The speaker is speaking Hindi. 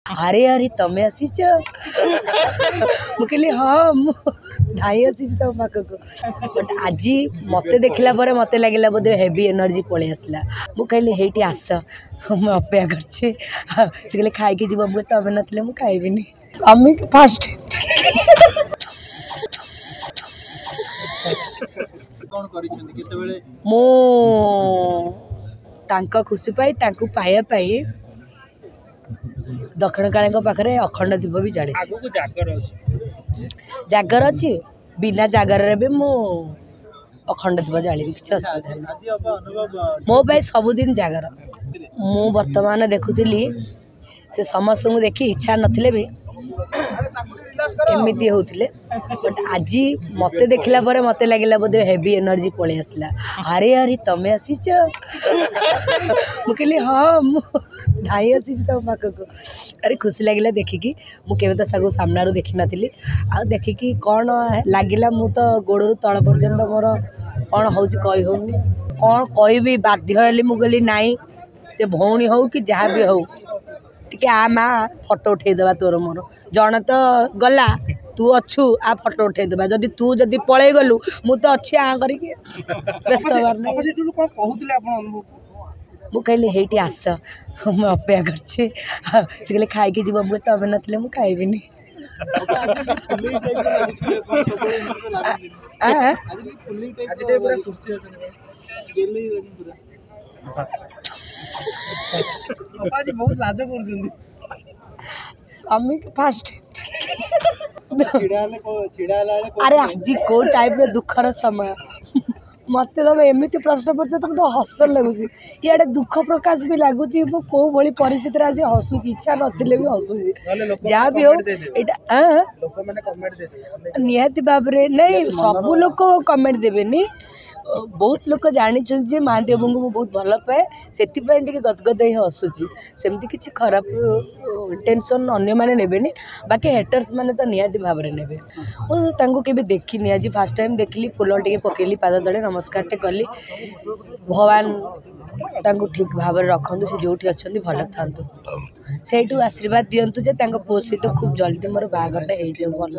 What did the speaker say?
अरे अरे तमें आसीच मुझे हाँ धाई आसी तुम पाखक बट आज मत देखला मत लगे बोधे हेवी एनर्जी पलि आसला मुझे हेटी आस मुझे अपेक्षा कर खाई जीव मुझे तमें नथिले मुझे खाइबिनी स्वामी फास्ट मु खुशी पाई पाइबा पाई दक्षिण काली पाखे अखंड दीप भी जाली जागर अच्छी बिना जागर भी मु अखंड दीप जाली किसी असुविधा नहीं मो भाई सबुदिन जागर मु वर्तमान देखुली से समस्त देखी इच्छा नथिले भी एमती होते बट आज मत देखला मत लगे बोधे हेवी एनर्जी पलि आसला अरे अरे तमें आसीच मुझे हाँ धाई आसी तुम पाखक अरे खुशी लगे देखिकी मुझे तो सामना देखी नी आ देखिकी कौन लगिला मु तो गोड़ तल पर्यंत मोर कौन हो कौन कह बाध्य मुझे नाई से भौणी हो कि जहाँ भी हो टिके आ माँ फोटो उठेदेवा तोर मोर जन तो गला तू अच्छु आ फोटो उठेदेवा जदि तू जदि पलि गलु मु तो अच्छी आ करके व्यस्त हबार नहीं मु कहली हेटी आस मुझे अपेक्षा कर खाई जीव मुझे तमें नथिले मुझे खाइबिनी स्वामी फास्ट अरे आज को टाइप दुखर समय मत तुम एमती प्रश्न पड़े तुम तो हस लगुच इे दुख प्रकाश भी लगुच कौ भाई परिस्थिति आज हसुची इच्छा नथिले भी हसुची जहाँ भी हो निहाती भाव नहीं सबू लोक कमेंट देवेनी बहुत लोग जानी महांती बाबू को बहुत भल पाए से गदगद ही हसुची सेमती किसी खराब टेंशन अन्य मैंने नेबेनी बाकी हेटर्स मैंने तो निहाती भाव में नेबे मुझे देखनी आज फास्ट टाइम देखली फुल टे पकेली पाद तले नमस्कार टे कली भगवान ठीक भाव रखु से जो अच्छा भल था से आशीर्वाद दिंतु जे पुओ सहित खूब जल्दी मोर बाहाघरटा हो भल।